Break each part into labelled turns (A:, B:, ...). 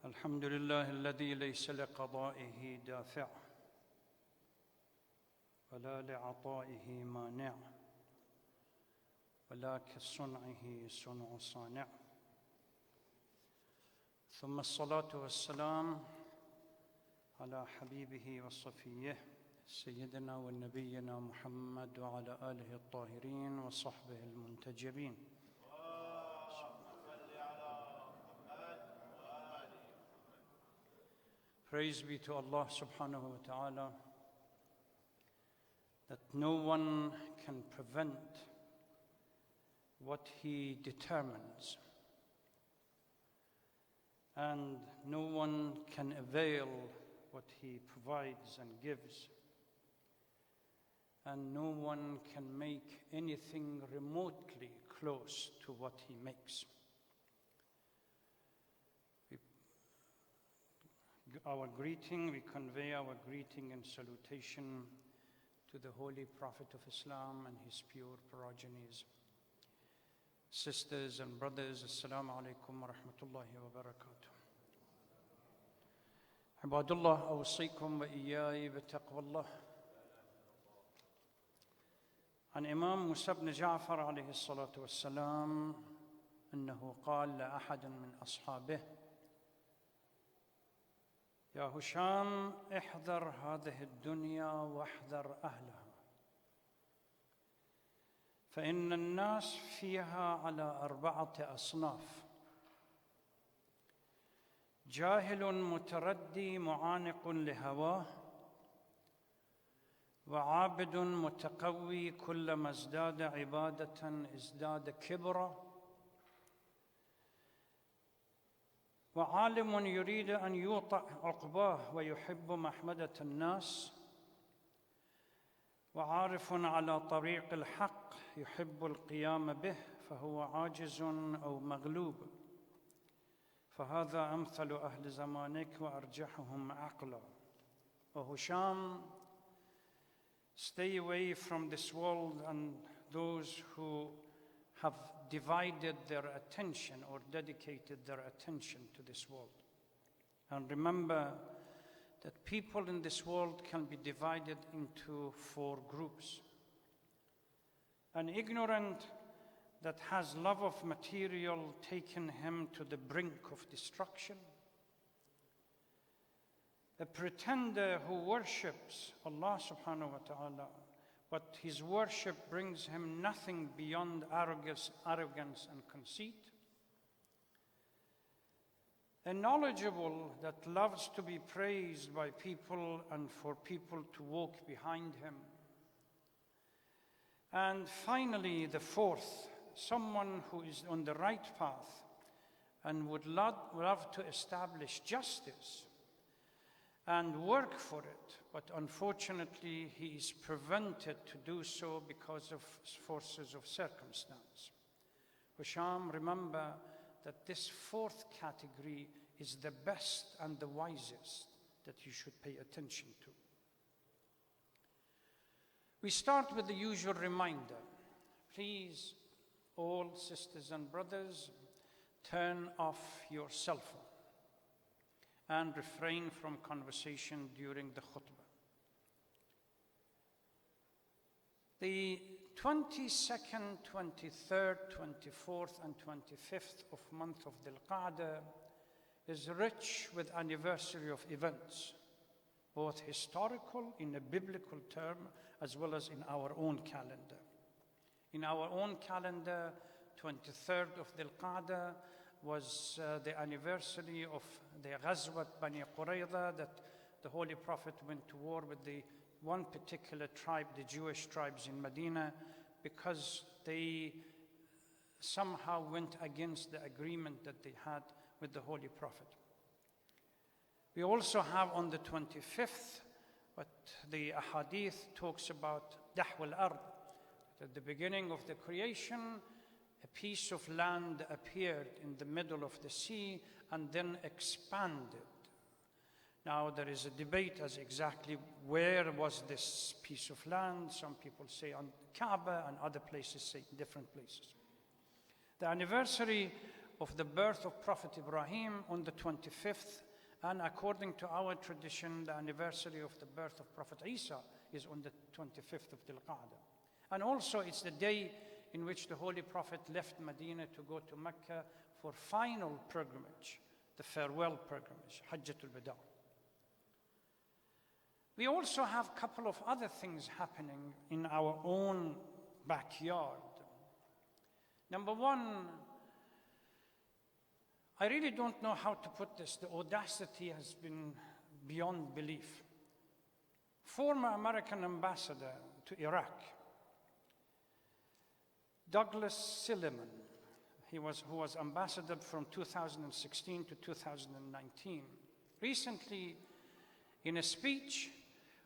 A: الحمد لله الذي ليس لقضائه دافع ولا لعطائه مانع ولا كصنعه صنع صانع، ثم الصلاة والسلام على حبيبه وصفيه سيدنا ونبينا محمد وعلى آله الطاهرين وصحبه المنتجبين. Praise be to Allah subhanahu wa ta'ala that no one can prevent what He determines, and no one can avail what He provides and gives, and no one can make anything remotely close to what He makes. We convey our greeting and salutation to the Holy Prophet of Islam and his pure progenies. Sisters and brothers, Assalamu alaikum wa rahmatullahi wa barakatuh. Ibadullah, awsikum wa iyai bi taqwallah. عن إمام موسى بن جعفر عليه الصلاة والسلام أنه قال لأحد من أصحابه: يا هشام احذر هذه الدنيا واحذر أهلها، فإن الناس فيها على 4 أصناف: جاهل متردي معانق لهواه، وعابد متقوي كلما ازداد عبادة ازداد كبرا، وعالم يريد أن يوطأ عقباه ويحب محمدة الناس، وعارف على طريق الحق يحب القيام به فهو عاجز أو مغلوب، فهذا أمثل أهل زمانك وأرجحهم عقلا. O Hisham, stay away from this world and those who have divided their attention or dedicated their attention to this world. And remember that people in this world can be divided into 4 groups. An ignorant that has love of material taken him to the brink of destruction. A pretender who worships Allah subhanahu wa ta'ala, but his worship brings him nothing beyond arrogance and conceit. A knowledgeable that loves to be praised by people and for people to walk behind him. And finally, the 4th, someone who is on the right path and would love to establish justice and work for it, but unfortunately he is prevented to do so because of forces of circumstance. Hisham, remember that this 4th category is the best and the wisest that you should pay attention to. We start with the usual reminder. Please, all sisters and brothers, turn off your cell phone and refrain from conversation during the khutbah. The 22nd, 23rd, 24th, and 25th of month of Dhul Qa'dah is rich with anniversary of events, both historical in a biblical term as well as in our own calendar. In our own calendar, 23rd of Dhul Qa'dah was the anniversary of the Ghazwat Bani Qurayza, that the Holy Prophet went to war with the one particular tribe, the Jewish tribes in Medina, because they somehow went against the agreement that they had with the Holy Prophet. We also have on the 25th what the ahadith talks about, Dahw al-Ard. At the beginning of the creation, a piece of land appeared in the middle of the sea and then expanded. Now there is a debate as exactly where was this piece of land. Some people say on Kaaba and other places say different places. The anniversary of the birth of Prophet Ibrahim on the 25th, and according to our tradition, the anniversary of the birth of Prophet Isa is on the 25th of Dhul Qa'dah. And also it's the day in which the Holy Prophet left Medina to go to Mecca for final pilgrimage, the farewell pilgrimage, Hajjatul Wada. We also have a couple of other things happening in our own backyard. Number one, I really don't know how to put this. The audacity has been beyond belief. Former American ambassador to Iraq, Douglas Silliman, who was ambassador from 2016 to 2019, recently in a speech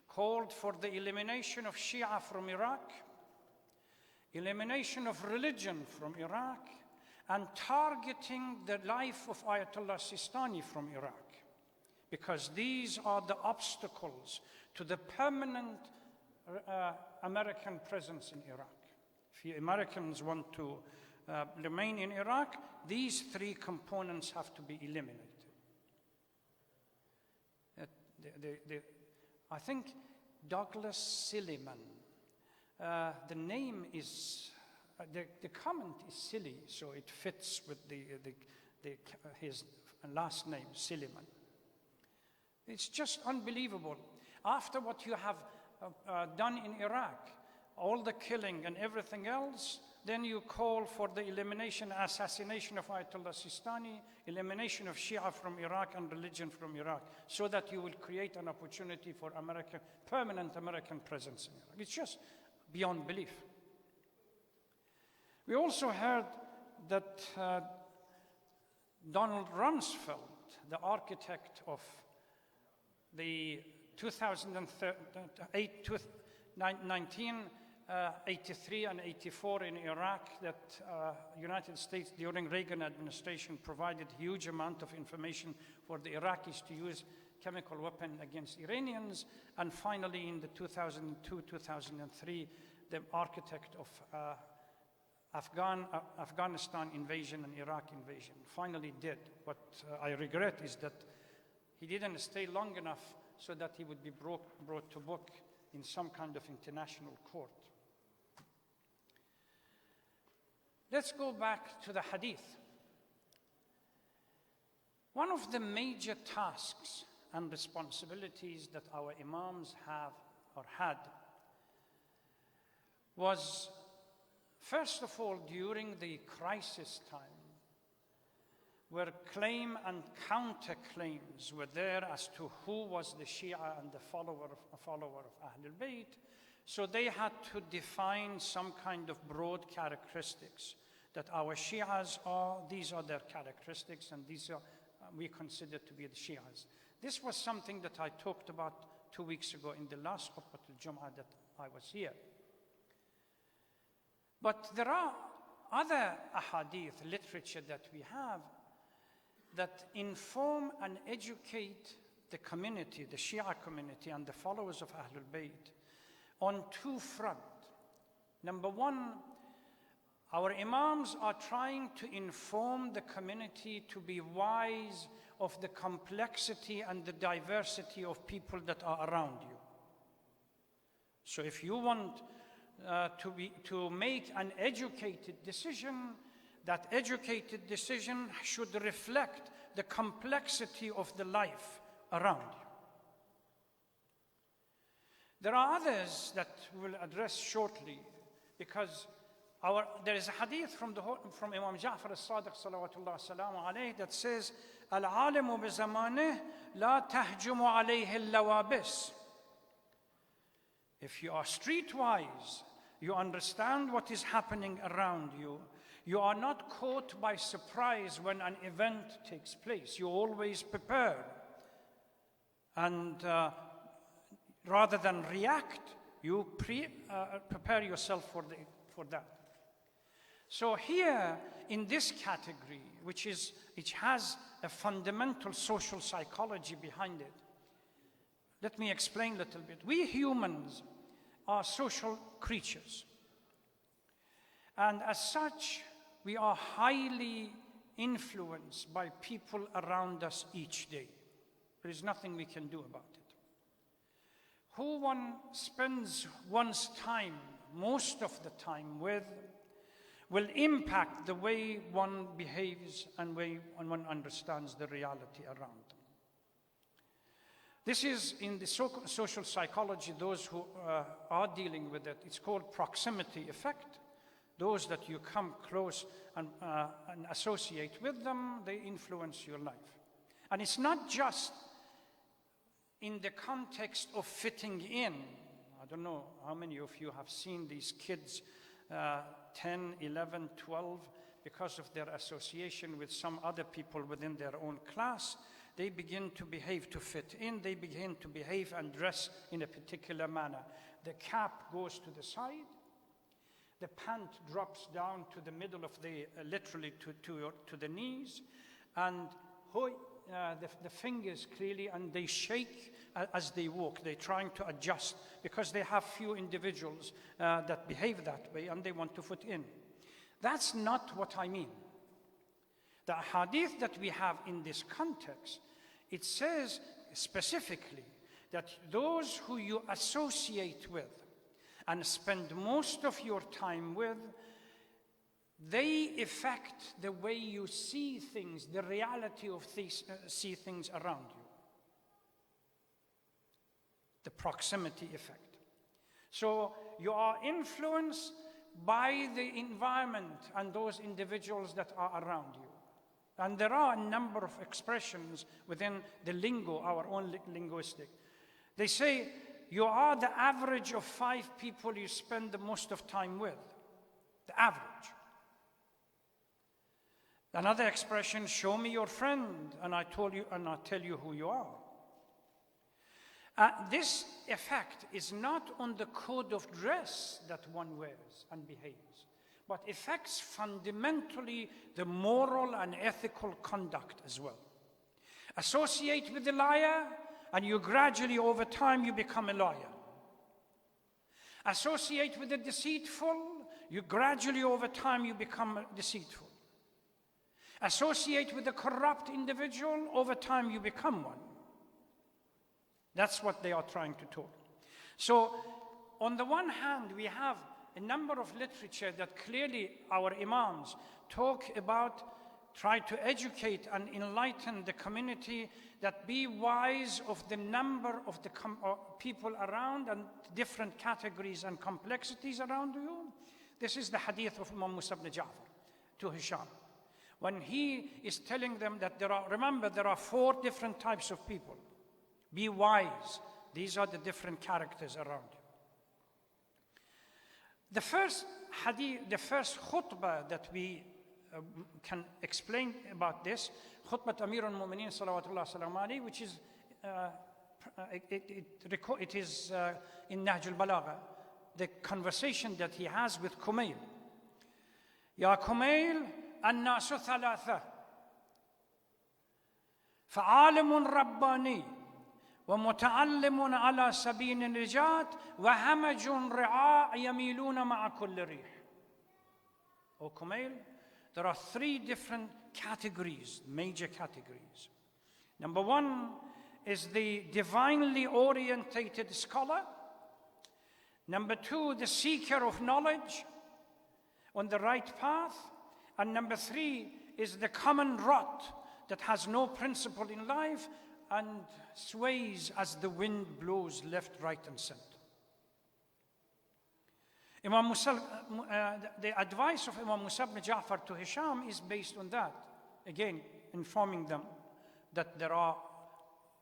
A: called for the elimination of Shia from Iraq, elimination of religion from Iraq, and targeting the life of Ayatollah Sistani from Iraq, because these are the obstacles to the permanent American presence in Iraq. If Americans want to remain in Iraq, these three components have to be eliminated. I think Douglas Silliman, the name is, the comment is silly, so it fits with his last name, Silliman. It's just unbelievable. After what you have done in Iraq, all the killing and everything else, then you call for the elimination, assassination of Ayatollah Sistani, elimination of Shia from Iraq and religion from Iraq, so that you will create an opportunity for permanent American presence in Iraq. It's just beyond belief. We also heard that Donald Rumsfeld, the architect of the 1983 and 84 in Iraq, that United States during Reagan administration provided huge amount of information for the Iraqis to use chemical weapon against Iranians, and finally in the 2002-2003, the architect of Afghanistan invasion and Iraq invasion finally did. What I regret is that he didn't stay long enough so that he would be brought to book in some kind of international court. Let's go back to the hadith. One of the major tasks and responsibilities that our imams have or had was, first of all, during the crisis time, where claim and counterclaims were there as to who was the Shia and the follower of Ahlul Bayt. So they had to define some kind of broad characteristics that our Shias are, these are their characteristics, and these are we consider to be the Shias. This was something that I talked about 2 weeks ago in the last Khutbatul Jum'ah that I was here. But there are other ahadith literature that we have that inform and educate the community, the Shia community and the followers of Ahlul Bayt on two fronts. Number one, our imams are trying to inform the community to be wise of the complexity and the diversity of people that are around you. So if you want to make an educated decision, that educated decision should reflect the complexity of the life around you. There are others that we'll address shortly, because there is a hadith from Imam Ja'far al-Sadiq salawatullah salamu alayhi that says, "Al-alimu bi zamanih la tahjumu alayhi al-lawabis." If you are streetwise, you understand what is happening around you. You are not caught by surprise when an event takes place. You always prepare. And rather than react, you prepare yourself for that. So here, in this category, which has a fundamental social psychology behind it, let me explain a little bit. We humans are social creatures. And as such, we are highly influenced by people around us each day. There is nothing we can do about it. Who one spends one's time, most of the time with, will impact the way one behaves and way one understands the reality around them. This is in the social psychology, those who are dealing with it, it's called proximity effect. Those that you come close and associate with them, they influence your life. And it's not just in the context of fitting in. I don't know how many of you have seen these kids, 10, 11, 12, because of their association with some other people within their own class, they begin to behave to fit in. They begin to behave and dress in a particular manner. The cap goes to the side. The pant drops down to the middle of the, literally to the knees. And the fingers clearly, and they shake as they walk. They're trying to adjust because they have few individuals that behave that way and they want to fit in. That's not what I mean. The hadith that we have in this context, it says specifically that those who you associate with and spend most of your time with, they affect the way you see things, the reality of see things around you. The proximity effect. So you are influenced by the environment and those individuals that are around you. And there are a number of expressions within the lingo, our own linguistic. They say you are the average of 5 people you spend the most of time with. The average. Another expression, show me your friend, and I tell you who you are. This effect is not on the code of dress that one wears and behaves, but affects fundamentally the moral and ethical conduct as well. Associate with the liar, and you gradually, over time, you become a liar. Associate with the deceitful, you gradually, over time, you become deceitful. Associate with a corrupt individual, over time, you become one. That's what they are trying to talk. So, on the one hand, we have a number of literature that clearly our imams talk about, try to educate and enlighten the community, that be wise of the number of the people around and different categories and complexities around you. This is the hadith of Imam Musa ibn Ja'far to Hisham. When he is telling them that there are 4 different types of people. Be wise. These are the different characters around you. The first hadith, the first khutbah that we can explain about this, khutbah Amir al-Mu'mineen salawatullah salam alayhi, which is, it is in Nahj al-Balagha, the conversation that he has with Kumail. Ya Kumail, الناس ثلاثة فعالم رباني ومتعلم على سبيل النجاة وهمج رعاء يميلون مع كل ريح. O Kumail, there are 3 different categories, major categories. Number 1 is the divinely orientated scholar. Number 2, the seeker of knowledge on the right path. And number 3 is the common rot that has no principle in life and sways as the wind blows left, right, and center. Imam Musa, the advice of Imam Musa ibn Ja'far to Hisham is based on that. Again, informing them that there are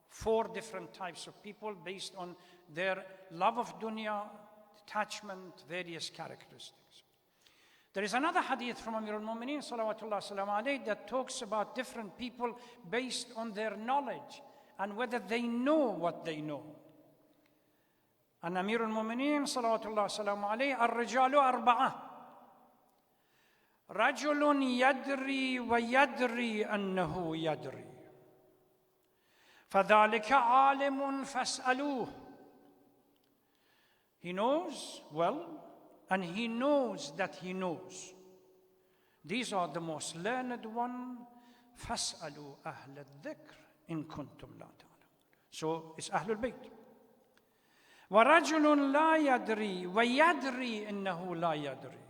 A: 4 different types of people based on their love of dunya, detachment, various characteristics. There is another hadith from Amir al-Mu'mineen salawatullah salam alayhi that talks about different people based on their knowledge and whether they know what they know. And Amir al-Mu'mineen salawatullah salam alayhi, الرجال 4 رجل يدري ويدري أنه يدري فذلك عالم فاسألوه. He knows well, and he knows that he knows. These are the most learned one. فَاسْأَلُوا أَهْلَ الذِّكْرِ إِن كُنتُمْ لَا تَعْلَمُونَ. So it's Ahlul Bayt. وَرَجُلٌ لَا يَدْرِي وَيَدْرِي إِنَّهُ لَا يَدْرِي.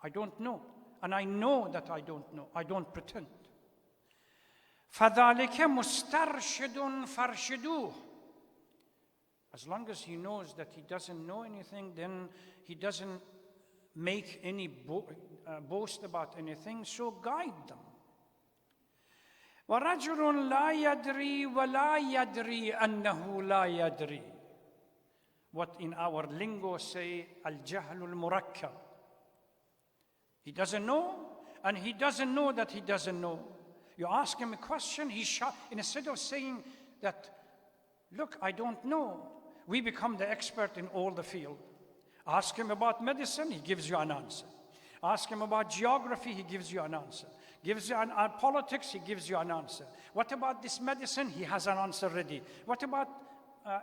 A: I don't know, and I know that I don't know. I don't pretend. فَذَلِكَ مُسْتَرْشِدٌ فَارْشِدُوهُ. As long as he knows that he doesn't know anything, then he doesn't make any boast about anything, so guide them. وَرَجُلٌ لَا يَدْرِي وَلَا يَدْرِي أَنَّهُ لَا يَدْرِي. What in our lingo say, الْجَهْلُ الْمُرَكَّبُ. He doesn't know, and he doesn't know that he doesn't know. You ask him a question, instead of saying that, look, I don't know, we become the expert in all the field. Ask him about medicine, he gives you an answer. Ask him about geography, he gives you an answer. Gives you politics, he gives you an answer. What about this medicine? He has an answer ready. What about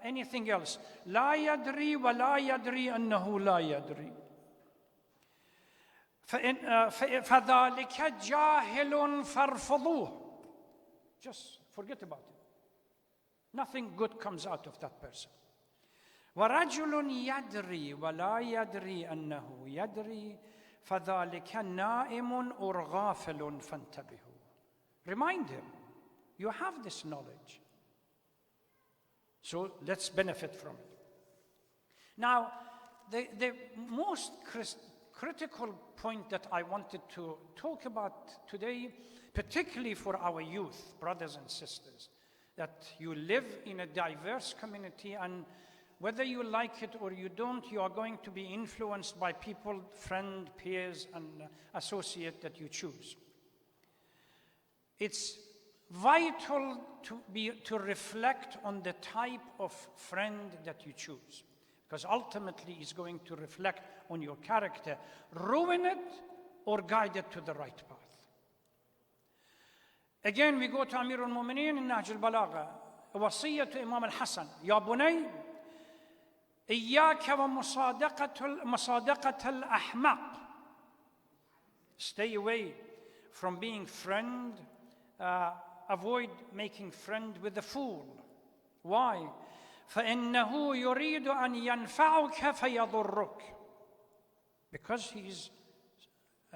A: anything else? لا يدري ولا يدري أنه لا يدري. فذلك جاهل فارفضوه. Just forget about it. Nothing good comes out of that person. ورجل يدري ولا يدري أنه يدري فذلك نائم أو غافل فانتبهوا. Remind him, you have this knowledge, so let's benefit from it. Now, the most critical point that I wanted to talk about today, particularly for our youth, brothers and sisters, that you live in a diverse community, and whether you like it or you don't, you are going to be influenced by people, friends, peers, and associates that you choose. It's vital to reflect on the type of friend that you choose, because ultimately it's going to reflect on your character, ruin it or guide it to the right path. Again, we go to Amir al-Mu'mineen in Nahj al-Balagha, وصية Imam al-Hasan, يا بني إياك ومصادقة الأحمق. Stay away from being friend, avoid making friend with the fool. Why? فإنه يريد أن ينفعك فيضرك. Because he's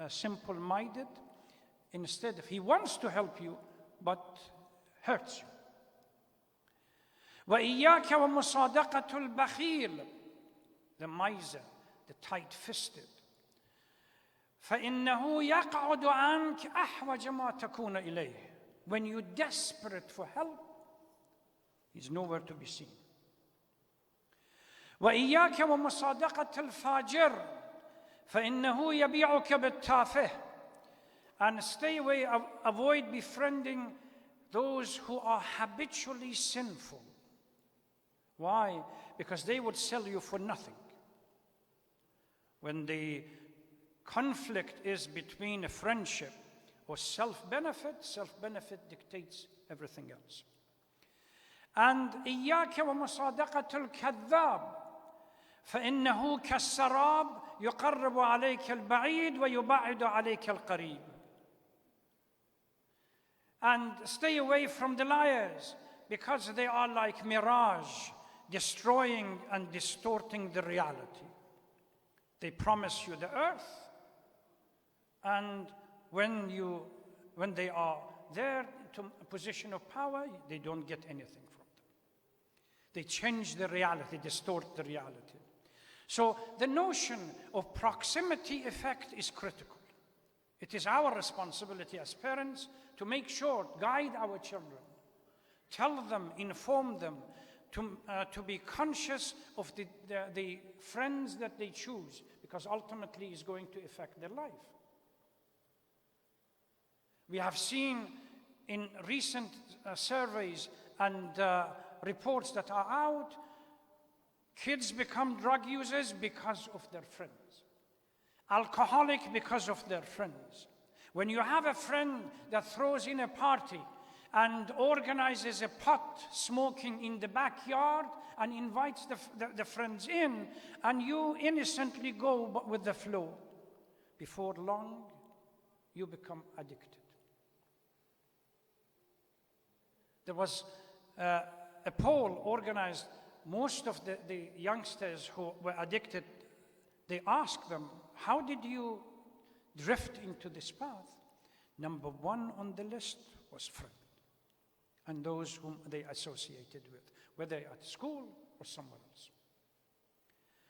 A: simple-minded, instead he wants to help you, but hurts you. وإياك ومصادقة البخيل, the miser, the tight-fisted. فإنه يقعد عنك أحوج ما تكون إليه. When you're desperate for help, he's nowhere to be seen. وإياك ومصادقة الفاجر فإنه يبيعك بالتافه. And stay away, avoid befriending those who are habitually sinful. Why? Because they would sell you for nothing. When the conflict is between a friendship or self-benefit dictates everything else. And إياك ومصادقة الكذاب فإنه كالسراب يقرب عليك البعيد ويبعد عليك القريب. And stay away from the liars, because they are like mirage, destroying and distorting the reality. They promise you the earth, and when they are there to a position of power, they don't get anything from them. They change the reality, distort the reality. So the notion of proximity effect is critical. It is our responsibility as parents to make sure, guide our children, tell them, inform them, to be conscious of the friends that they choose, because ultimately it's going to affect their life. We have seen in recent surveys and reports that are out, kids become drug users because of their friends. Alcoholic because of their friends. When you have a friend that throws in a party and organizes a pot smoking in the backyard and invites the friends in, and you innocently go with the flow, before long you become addicted. There was a poll organized. Most of the youngsters who were addicted, they asked them, how did you drift into this path? Number one on the list was friend, and those whom they associated with, whether at school or somewhere else.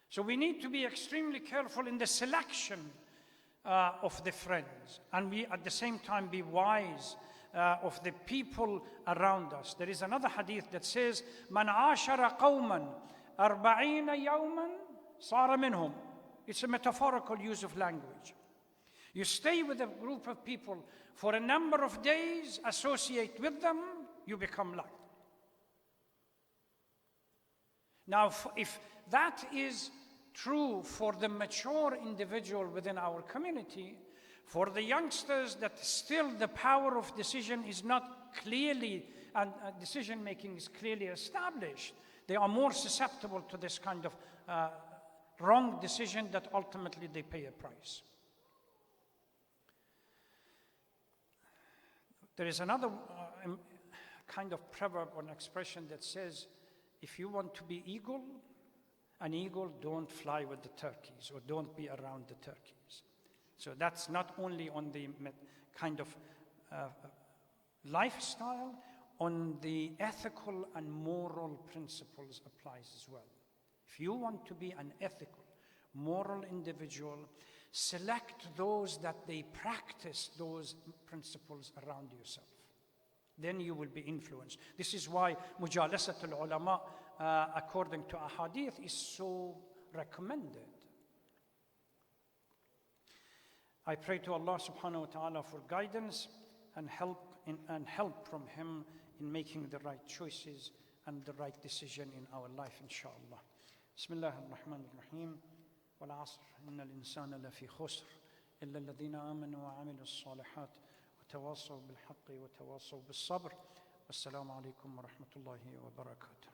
A: So we need to be extremely careful in the selection of the friends, and we at the same time be wise of the people around us. There is another hadith that says, "Man ashara qawman 40 yawman sara minhum." It's a metaphorical use of language. You stay with a group of people for a number of days, associate with them, you become like them. Now, if that is true for the mature individual within our community, for the youngsters that still the power of decision is not clearly, and decision making is clearly established, they are more susceptible to this kind of wrong decision that ultimately they pay a price. There is another kind of proverb or an expression that says, if you want to be an eagle, don't fly with the turkeys, or don't be around the turkeys. So that's not only on the kind of lifestyle, on the ethical and moral principles applies as well. If you want to be an ethical, moral individual, select those that they practice those principles around yourself. Then you will be influenced. This is why mujalasat al-ulama, according to ahadith, is so recommended. I pray to Allah subhanahu wa ta'ala for guidance and help from Him in making the right choices and the right decision in our life, inshallah. Bismillah ar-Rahman ar-Rahim. والعصر إن الإنسان لفي خسر إلا الذين آمنوا وعملوا الصالحات وتواصوا بالحق وتواصوا بالصبر والسلام عليكم ورحمة الله وبركاته.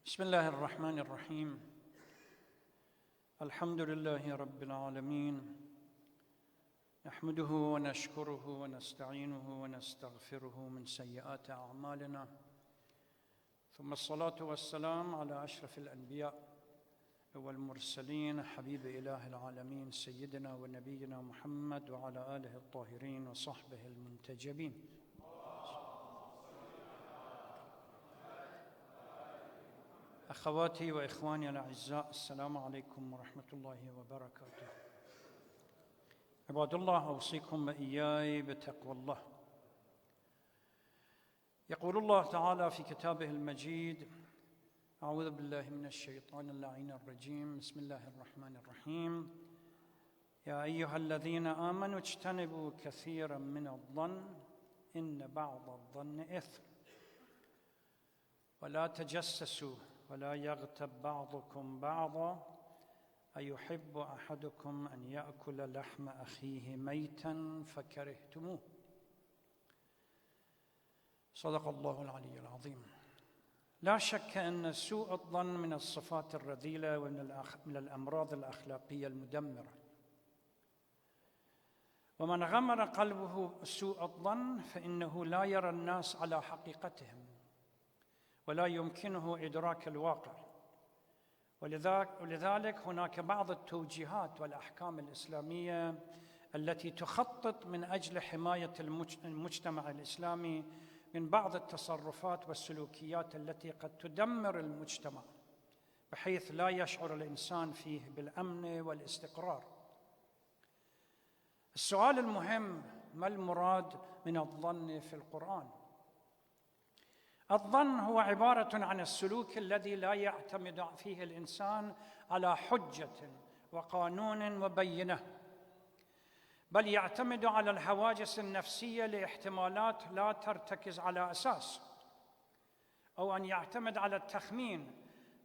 A: بسم الله الرحمن الرحيم. الحمد لله رب العالمين، نحمده ونشكره ونستعينه ونستغفره من سيئات أعمالنا، ثم الصلاة والسلام على أشرف الأنبياء والمرسلين، حبيب إله العالمين سيدنا ونبينا محمد وعلى آله الطاهرين وصحبه المنتجبين. أخواتي وإخواني الأعزاء، السلام عليكم ورحمة الله وبركاته. عباد الله، أوصيكم وإياي بتقوى الله. يقول الله تعالى في كتابه المجيد: أعوذ بالله من الشيطان اللعين الرجيم، بسم الله الرحمن الرحيم. يا أيها الذين آمنوا اجتنبوا كثيرا من الظن إن بعض الظن إثم ولا تجسسوا ولا يغتب بعضكم بعضا أيحب أحدكم أن يأكل لحم أخيه ميتا فكرهتموه. صدق الله العلي العظيم. لا شك أن سوء الظن من الصفات الرذيلة ومن الأمراض الأخلاقية المدمرة، ومن غمر قلبه سوء الظن فإنه لا يرى الناس على حقيقتهم ولا يمكنه إدراك الواقع. ولذلك هناك بعض التوجيهات والأحكام الإسلامية التي تخطط من أجل حماية المجتمع الإسلامي من بعض التصرفات والسلوكيات التي قد تدمر المجتمع بحيث لا يشعر الإنسان فيه بالأمن والاستقرار. السؤال المهم: ما المراد من الظن في القرآن؟ الظن هو عبارة عن السلوك الذي لا يعتمد فيه الإنسان على حجة وقانون وبينة، بل يعتمد على الهواجس النفسية لاحتمالات لا ترتكز على أساس، أو أن يعتمد على التخمين.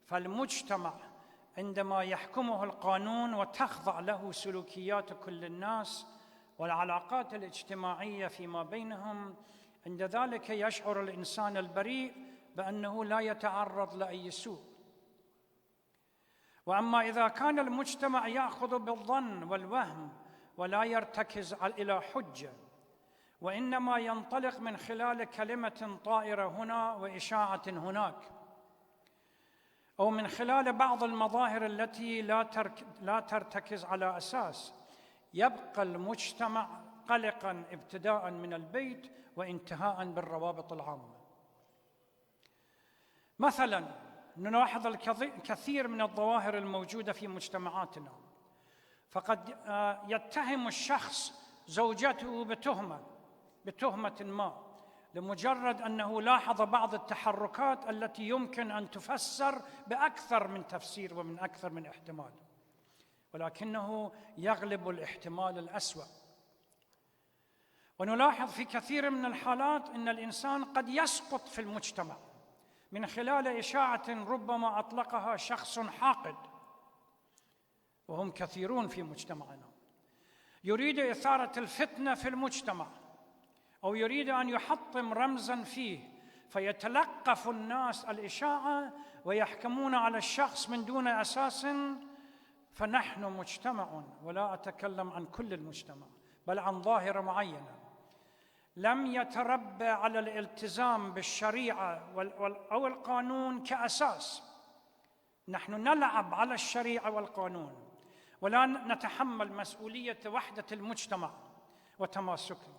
A: فالمجتمع عندما يحكمه القانون وتخضع له سلوكيات كل الناس والعلاقات الاجتماعية فيما بينهم، عند ذلك يشعر الإنسان البريء بأنه لا يتعرض لأي سوء. وأما إذا كان المجتمع يأخذ بالظن والوهم ولا يرتكز إلى حجة، وإنما ينطلق من خلال كلمة طائرة هنا وإشاعة هناك، أو من خلال بعض المظاهر التي لا ترتكز على أساس، يبقى المجتمع قلقاً ابتداءً من البيت وانتهاءً بالروابط العامة. مثلاً نلاحظ الكثير من الظواهر الموجودة في مجتمعاتنا، فقد يتهم الشخص زوجته بتهمة ما لمجرد أنه لاحظ بعض التحركات التي يمكن أن تفسر بأكثر من تفسير ومن أكثر من احتمال، ولكنه يغلب الاحتمال الأسوأ. ونلاحظ في كثير من الحالات أن الإنسان قد يسقط في المجتمع من خلال إشاعة ربما أطلقها شخص حاقد، وهم كثيرون في مجتمعنا، يريد إثارة الفتنة في المجتمع، أو يريد أن يحطم رمزاً فيه، فيتلقف الناس الإشاعة ويحكمون على الشخص من دون أساس. فنحن مجتمع، ولا أتكلم عن كل المجتمع بل عن ظاهرة معينة، لم يتربى على الالتزام بالشريعة أو القانون كأساس. نحن نلعب على الشريعة والقانون ولا نتحمل مسؤولية وحدة المجتمع وتماسكه،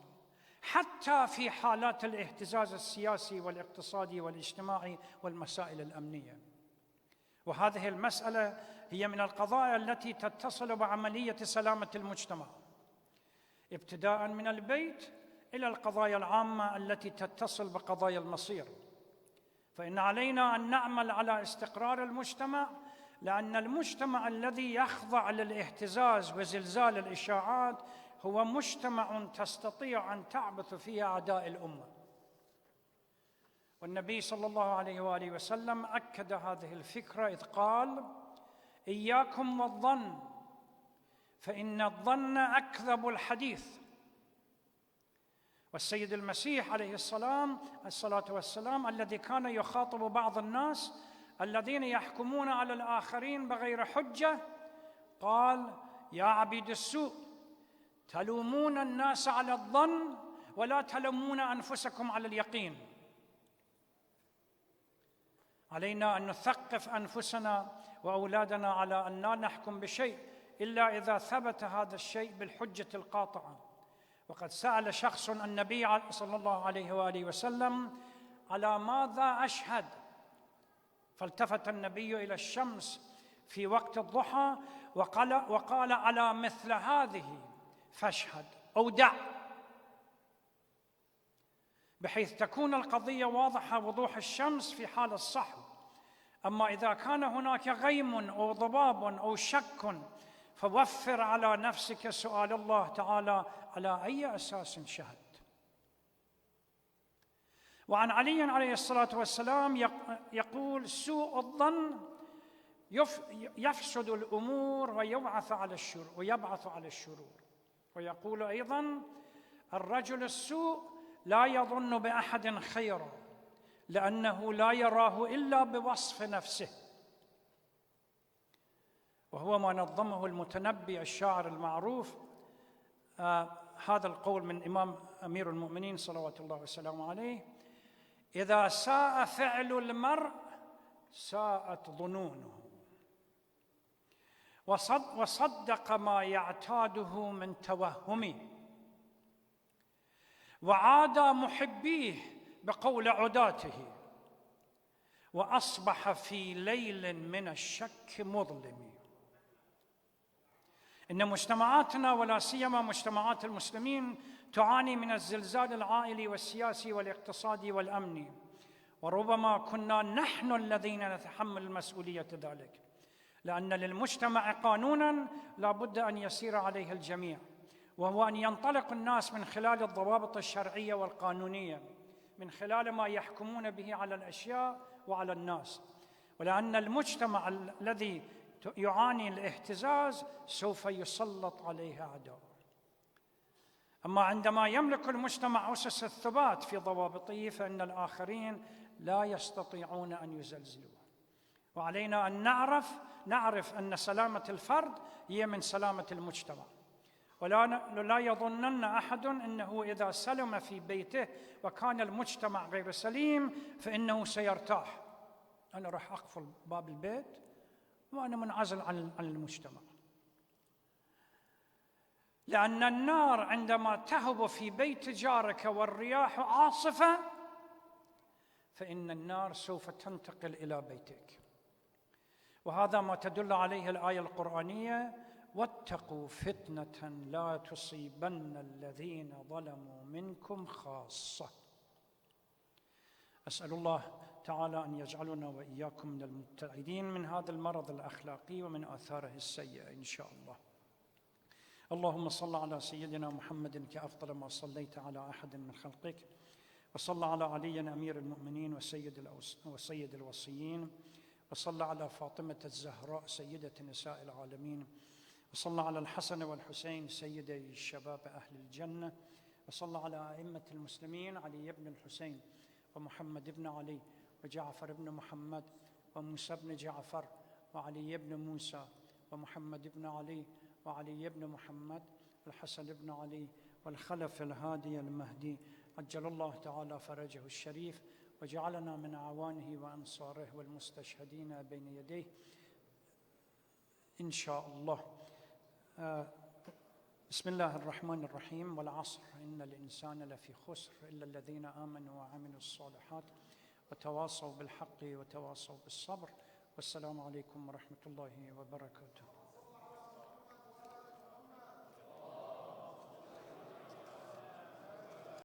A: حتى في حالات الاهتزاز السياسي والاقتصادي والاجتماعي والمسائل الأمنية. وهذه المسألة هي من القضايا التي تتصل بعملية سلامة المجتمع، ابتداءً من البيت إلى القضايا العامة التي تتصل بقضايا المصير. فإن علينا أن نعمل على استقرار المجتمع، لأن المجتمع الذي يخضع للاهتزاز وزلزال الإشاعات هو مجتمع تستطيع أن تعبث فيه أعداء الأمة. والنبي صلى الله عليه وآله وسلم أكد هذه الفكرة إذ قال: إياكم والظن فإن الظن أكذب الحديث. والسيد المسيح عليه الصلاة والسلام الذي كان يخاطب بعض الناس الذين يحكمون على الآخرين بغير حجة قال: يا عبيد السوء، تلومون الناس على الظن ولا تلومون أنفسكم على اليقين. علينا أن نثقف أنفسنا وأولادنا على أن لا نحكم بشيء إلا إذا ثبت هذا الشيء بالحجة القاطعة. وقد سأل شخص النبي صلى الله عليه وآله وسلم: على ماذا أشهد؟ فالتفت النبي إلى الشمس في وقت الضحى وقال: على مثل هذه فاشهد أو دع، بحيث تكون القضية واضحة وضوح الشمس في حال الصحو. أما إذا كان هناك غيم أو ضباب أو شك فوفر على نفسك سؤال الله تعالى: على أي أساس شهدت؟ وعن علي عليه الصلاة والسلام يقول: سوء الظن يفسد الأمور ويبعث على الشرور. ويقول أيضا: الرجل السوء لا يظن بأحد خيرا لأنه لا يراه إلا بوصف نفسه. وهو ما نظمه المتنبي الشاعر المعروف. هذا القول من إمام أمير المؤمنين صلوات الله وسلامه عليه: إذا ساء فعل المرء ساءت ظنونه، وصدق ما يعتاده من توهمه، وعاد محبيه بقول عداته، وأصبح في ليل من الشك مظلم. إن مجتمعاتنا ولا سيما مجتمعات المسلمين تعاني من الزلزال العائلي والسياسي والاقتصادي والأمني، وربما كنا نحن الذين نتحمل مسؤولية ذلك، لأن للمجتمع قانوناً لا بد أن يسير عليه الجميع، وهو أن ينطلق الناس من خلال الضوابط الشرعية والقانونية، من خلال ما يحكمون به على الأشياء وعلى الناس، ولأن المجتمع الذي يعاني الاهتزاز سوف يسلط عليه أعداء. أما عندما يملك المجتمع أسس الثبات في ضوابطه فإن الآخرين لا يستطيعون أن يزلزلوه. وعلينا أن نعرف أن سلامة الفرد هي من سلامة المجتمع، ولا يظنن أحد أنه إذا سلم في بيته وكان المجتمع غير سليم فإنه سيرتاح. أنا راح أقفل باب البيت وأنا منعزل عن المجتمع، لأن النار عندما تهب في بيت جارك والرياح عاصفة فإن النار سوف تنتقل إلى بيتك. وهذا ما تدل عليه الآية القرآنية: واتقوا فتنة لا تصيبن الذين ظلموا منكم خاصة. أسأل الله تعالى أن يجعلنا وإياكم من المبتعدين من هذا المرض الأخلاقي ومن آثاره السيئة إن شاء الله. اللهم صل على سيدنا محمد كأفضل ما صليت على أحد من خلقك، وصل على علي أمير المؤمنين وسيد الوصيين، وصل على فاطمة الزهراء سيدة نساء العالمين، وصل على الحسن والحسين سيدي الشباب أهل الجنة، وصل على أئمة المسلمين علي بن الحسين ومحمد بن علي وجعفر بن محمد وموسى بن جعفر وعلي بن موسى ومحمد بن علي وعلي بن محمد والحسن بن علي والخلف الهادي المهدي، عجل الله تعالى فرجه الشريف وجعلنا من أعوانه وأنصاره والمستشهدين بين يديه إن شاء الله. بسم الله الرحمن الرحيم. والعصر إن الإنسان لفي خسر إلا الذين آمنوا وعملوا الصالحات وتواصوا بالحق وتواصوا بالصبر. والسلام عليكم ورحمة الله وبركاته.